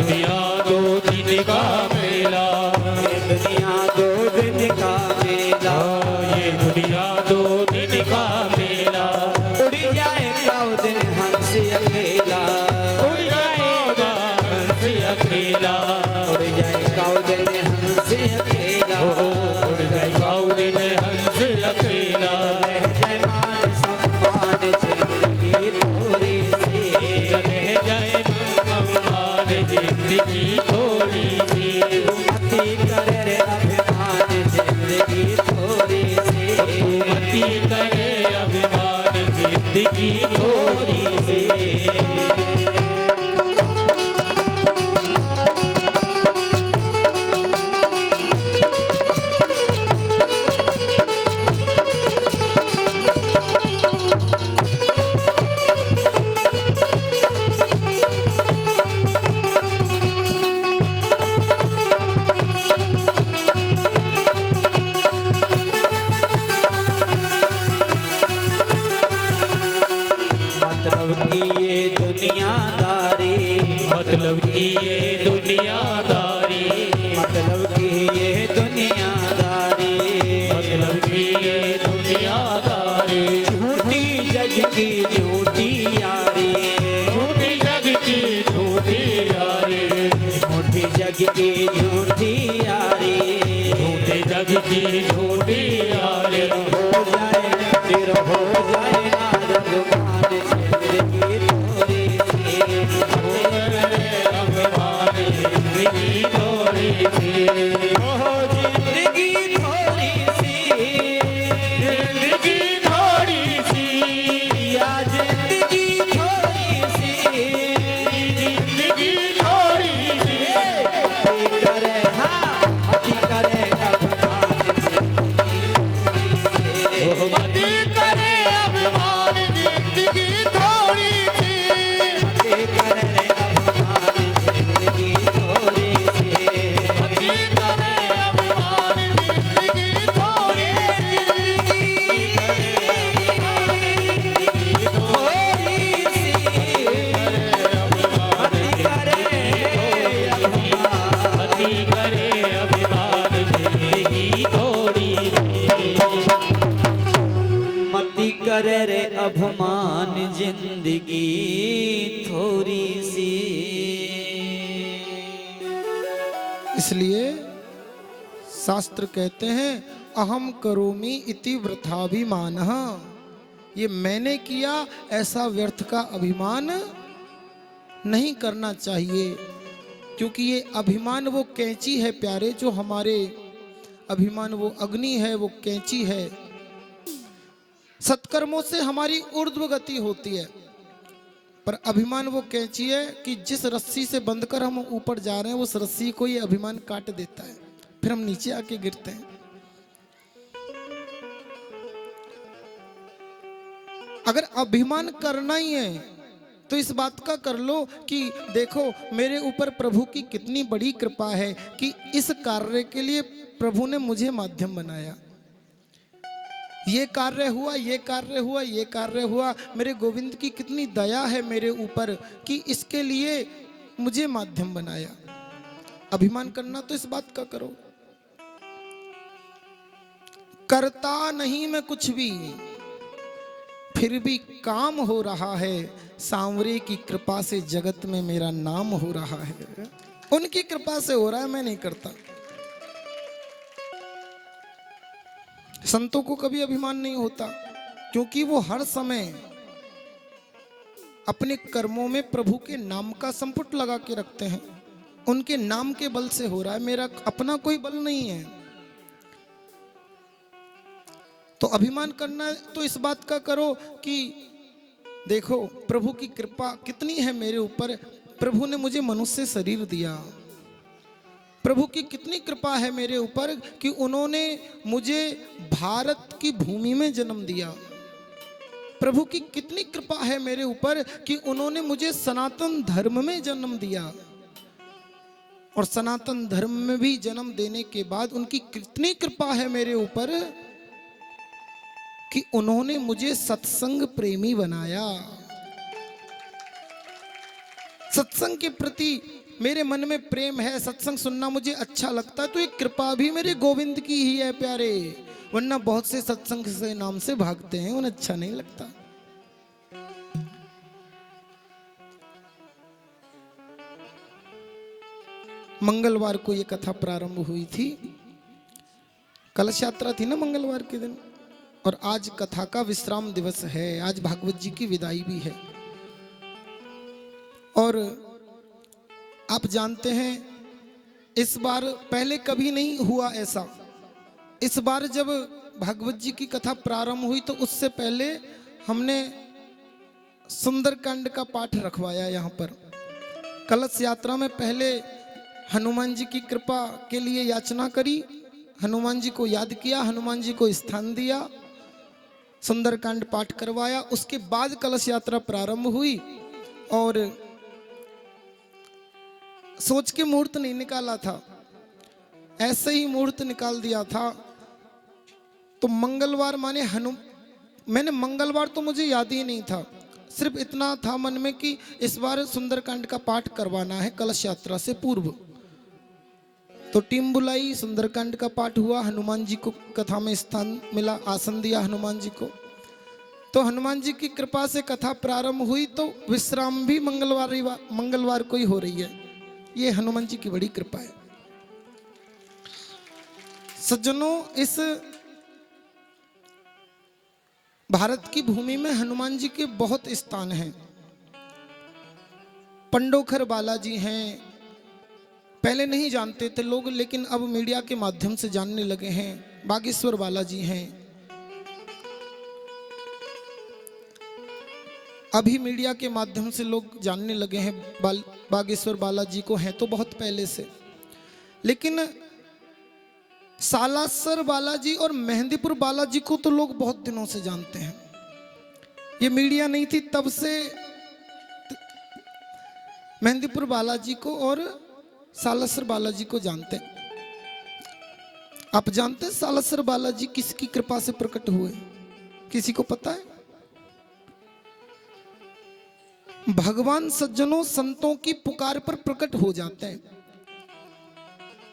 दुनिया दो दिन का मेला, ये दुनिया दो दिन का मेला, ये दुनिया दो दिन का मेला। उड़ जाए काऊ दिन हंस अकेला, उड़ जाएगा हंस अकेला, उड़ जाए काऊ दिन हंस अकेला, उड़ जाएगा दिन हंस अकेला। रह जाए मान सम्मान जिंदगी थोड़ी सी, रह जाए सम्मान जिंदगी थोड़ी सी, मती करे रे अभिमान जिंदगी थोड़ी सी, मती करे अभिमान जिंदगी थोड़ी सी। मतलब की ये दुनियादारी, मतलब की ये दुनियादारी, मतलब की ये दुनियादारी, मतलब की ये दुनियादारी। झूठी जग की झूठी यारी, झूठी जग की झूठी यारी, झूठी जग की झूठी यारी, झूठे जग की झूठी यारी। हो जाए फिर हो जाए नारगमान जिंदगी थोड़ी सी, अभिमान जिंदगी थोड़ी सी, हो जिंदगी थोड़ी सी, जिंदगी थोड़ी सी, या जिंदगी थोड़ी सी, जिंदगी थोड़ी सी। मती करे हाँ मती करे अभिमान मती करे अभिमान जिंदगी थोड़ी सी, मती करे अभिमान जिंदगी थोड़ी सी, मती करे अभिमान जिंदगी थोड़ी मती करे अभिमान जिंदगी थोड़ी मती करे रे अभिमान जिंदगी थोड़ी सी। इसलिए शास्त्र कहते हैं अहम करोमि इति वृथाभिमानः। ये मैंने किया ऐसा व्यर्थ का अभिमान नहीं करना चाहिए, क्योंकि ये अभिमान वो कैंची है प्यारे, जो हमारे अभिमान वो अग्नि है, वो कैंची है। सत्कर्मों से हमारी ऊर्ध्व गति होती है, पर अभिमान वो कैंची है कि जिस रस्सी से बंधकर हम ऊपर जा रहे हैं उस रस्सी को ये अभिमान काट देता है, फिर हम नीचे आके गिरते हैं। अगर अभिमान करना ही है तो इस बात का कर लो कि देखो मेरे ऊपर प्रभु की कितनी बड़ी कृपा है कि इस कार्य के लिए प्रभु ने मुझे माध्यम बनाया। ये कार्य हुआ, ये कार्य हुआ, ये कार्य हुआ, मेरे गोविंद की कितनी दया है मेरे ऊपर कि इसके लिए मुझे माध्यम बनाया। अभिमान करना तो इस बात का करो। करता नहीं मैं कुछ भी, फिर भी काम हो रहा है, सांवरे की कृपा से जगत में मेरा नाम हो रहा है। उनकी कृपा से हो रहा है, मैं नहीं करता। संतों को कभी अभिमान नहीं होता, क्योंकि वो हर समय अपने कर्मों में प्रभु के नाम का संपुट लगा के रखते हैं। उनके नाम के बल से हो रहा है, मेरा अपना कोई बल नहीं है। तो अभिमान करना है तो इस बात का करो कि देखो प्रभु की कृपा कितनी है मेरे ऊपर। प्रभु ने मुझे मनुष्य शरीर दिया, प्रभु की कितनी कृपा है मेरे ऊपर कि उन्होंने मुझे भारत की भूमि में जन्म दिया। प्रभु की कितनी कृपा है मेरे ऊपर कि उन्होंने मुझे सनातन धर्म में जन्म दिया। और सनातन धर्म में भी जन्म देने के बाद उनकी कितनी कृपा है मेरे ऊपर कि उन्होंने मुझे सत्संग प्रेमी बनाया। सत्संग के प्रति मेरे मन में प्रेम है, सत्संग सुनना मुझे अच्छा लगता है, तो ये कृपा भी मेरे गोविंद की ही है प्यारे। वरना बहुत से सत्संग से नाम से भागते हैं, उन्हें अच्छा नहीं लगता। मंगलवार को ये कथा प्रारंभ हुई थी, कलश यात्रा थी ना मंगलवार के दिन, और आज कथा का विश्राम दिवस है। आज भागवत जी की विदाई भी है। और आप जानते हैं इस बार पहले कभी नहीं हुआ ऐसा। इस बार जब भागवत जी की कथा प्रारंभ हुई तो उससे पहले हमने सुंदरकांड का पाठ रखवाया। यहाँ पर कलश यात्रा में पहले हनुमान जी की कृपा के लिए याचना करी, हनुमान जी को याद किया, हनुमान जी को स्थान दिया, सुंदरकांड पाठ करवाया। उसके बाद कलश यात्रा प्रारंभ हुई और सोच के मुहूर्त नहीं निकाला था, ऐसे ही मुहूर्त निकाल दिया था। तो मंगलवार माने मैंने मंगलवार तो मुझे याद ही नहीं था, सिर्फ इतना था मन में कि इस बार सुंदरकांड का पाठ करवाना है कलश यात्रा से पूर्व। तो टीम बुलाई, सुंदरकांड का पाठ हुआ, हनुमान जी को कथा में स्थान मिला, आसन दिया हनुमान जी को। तो हनुमान जी की कृपा से कथा प्रारंभ हुई, तो विश्राम भी मंगलवार को ही हो रही है। ये हनुमान जी की बड़ी कृपा है। सज्जनों, इस भारत की भूमि में हनुमान जी के बहुत स्थान हैं। पंडोखर बालाजी हैं, पहले नहीं जानते थे लोग, लेकिन अब मीडिया के माध्यम से जानने लगे हैं। बागेश्वर बालाजी हैं, अभी मीडिया के माध्यम से लोग जानने लगे हैं। बागेश्वर बालाजी को हैं तो बहुत पहले से, लेकिन सालासर बालाजी और मेहंदीपुर बालाजी को तो लोग बहुत दिनों से जानते हैं। ये मीडिया नहीं थी तब से मेहंदीपुर बालाजी को और सालासर बालाजी को जानते हैं। आप जानते हैं सालासर बालाजी किसकी कृपा से प्रकट हुए? किसी को पता है? भगवान सज्जनों संतों की पुकार पर प्रकट हो जाते हैं,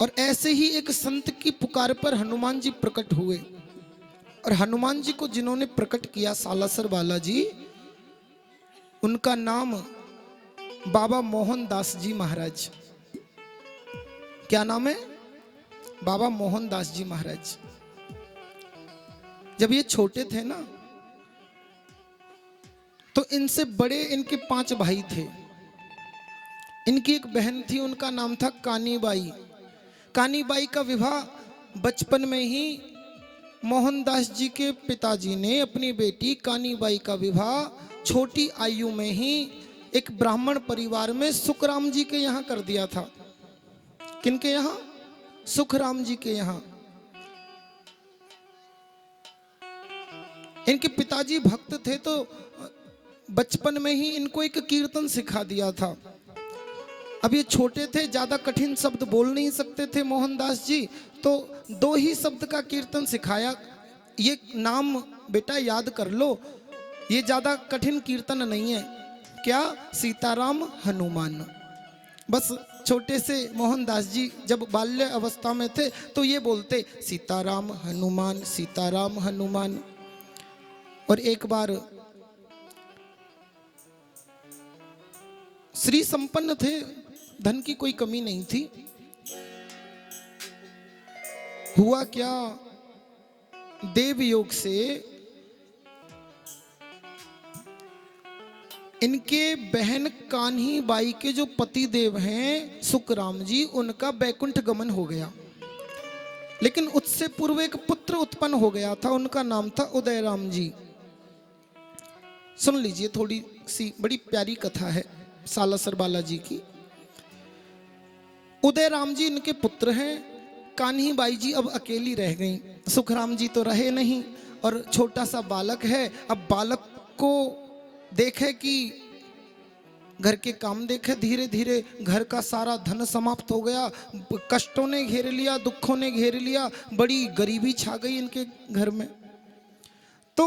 और ऐसे ही एक संत की पुकार पर हनुमान जी प्रकट हुए। और हनुमान जी को जिन्होंने प्रकट किया सालासर बालाजी, उनका नाम बाबा मोहन दास जी महाराज। क्या नाम है? बाबा मोहन दास जी महाराज। जब ये छोटे थे ना, तो इनसे बड़े इनके 5 भाई थे। इनकी एक बहन थी, उनका नाम था कानीबाई। कानीबाई का विवाह बचपन में ही मोहनदास जी के पिताजी ने अपनी बेटी कानीबाई का विवाह छोटी आयु में ही एक ब्राह्मण परिवार में सुखराम जी के यहाँ कर दिया था। किनके यहाँ? सुखराम जी के यहाँ। इनके पिताजी भक्त थे, तो बचपन में ही इनको एक कीर्तन सिखा दिया था। अब ये छोटे थे, ज्यादा कठिन शब्द बोल नहीं सकते थे मोहनदास जी, तो 2 ही शब्द का कीर्तन सिखाया। ये नाम बेटा याद कर लो, ये ज्यादा कठिन कीर्तन नहीं है। क्या? सीताराम हनुमान। बस छोटे से मोहनदास जी जब बाल्य अवस्था में थे तो ये बोलते सीताराम हनुमान, सीताराम हनुमान। और एक बार श्री संपन्न थे, धन की कोई कमी नहीं थी। हुआ क्या, देव योग से इनके बहन कान्ही बाई के जो पति देव हैं सुखराम जी, उनका बैकुंठ गमन हो गया। लेकिन उससे पूर्व एक पुत्र उत्पन्न हो गया था, उनका नाम था उदयराम जी। सुन लीजिए, थोड़ी सी बड़ी प्यारी कथा है सालासर बालाजी की। उदयराम जी इनके पुत्र हैं। कान्ही बाई जी अब अकेली रह गई, सुखराम जी तो रहे नहीं, और छोटा सा बालक है। अब बालक को देखे कि घर के काम देखे, धीरे धीरे घर का सारा धन समाप्त हो गया, कष्टों ने घेर लिया, दुखों ने घेर लिया, बड़ी गरीबी छा गई इनके घर में। तो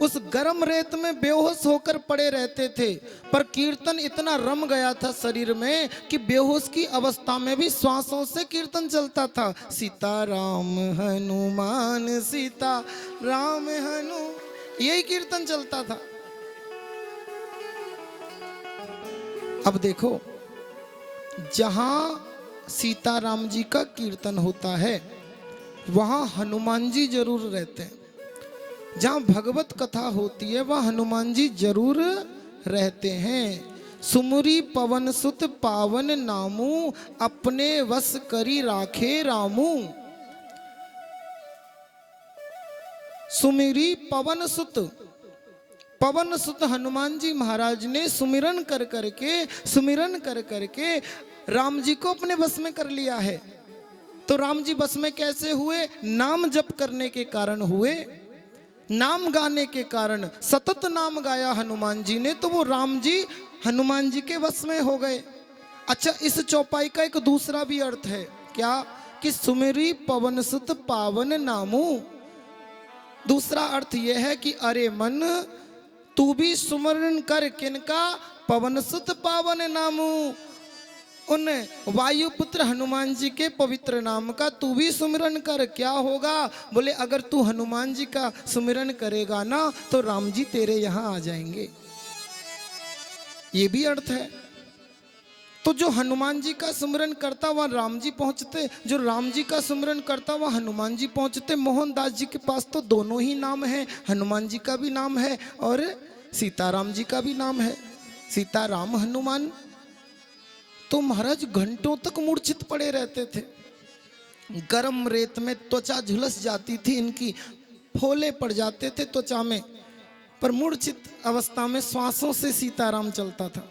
उस गर्म रेत में बेहोश होकर पड़े रहते थे, पर कीर्तन इतना रम गया था शरीर में कि बेहोश की अवस्था में भी श्वासों से कीर्तन चलता था। सीता राम हनुमान, सीता राम हनु, यही कीर्तन चलता था। अब देखो, जहां सीताराम जी का कीर्तन होता है वहां हनुमान जी जरूर रहते हैं। जहां भगवत कथा होती है वहां हनुमान जी जरूर रहते हैं। सुमुरी पवन सुत पावन नामू, अपने वश करी राखे रामू। सुमिरी पवन सुत, पवन सुत हनुमान जी महाराज ने सुमिरन कर करके राम जी को अपने बस में कर लिया है। तो राम जी बस में कैसे हुए? नाम जप करने के कारण हुए, नाम गाने के कारण। सतत नाम गाया हनुमान जी ने, तो वो राम जी हनुमान जी के बस में हो गए। अच्छा, इस चौपाई का एक दूसरा भी अर्थ है, क्या? कि सुमिरी पवन सुत पावन नामू। दूसरा अर्थ यह है कि अरे मन, तू भी सुमरण कर किनका? पवन सुत पावन नामू। उन वायुपुत्र हनुमान जी के पवित्र नाम का तू भी सुमिरन कर। क्या होगा? बोले अगर तू हनुमान जी का सुमिरन करेगा ना तो राम जी तेरे यहां आ जाएंगे। ये भी अर्थ है। तो जो हनुमान जी का सुमिरन करता वह राम जी पहुंचते, जो राम जी का सुमिरन करता वह हनुमान जी पहुंचते। मोहनदास जी के पास तो दोनों ही नाम है, हनुमान जी का भी नाम है और सीताराम जी का भी नाम है, सीताराम हनुमान। तो महाराज घंटों तक मूर्छित पड़े रहते थे। गर्म रेत में त्वचा झुलस जाती थी इनकी, फोले पड़ जाते थे त्वचा में, पर मूर्छित अवस्था में श्वासों से सीताराम चलता था।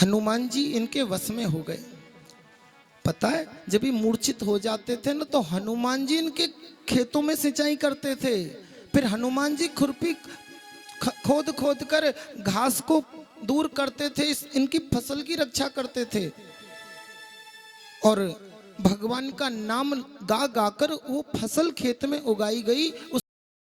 हनुमान जी इनके वश में हो गए। पता है, जब ये मूर्छित हो जाते थे ना तो हनुमान जी इनके खेतों में सिंचाई करते थे। फिर हनुमान जी खुरपी खोद खोद कर घास को दूर करते थे, इनकी फसल की रक्षा करते थे। और भगवान का नाम गा गाकर वो फसल खेत में उगाई गई।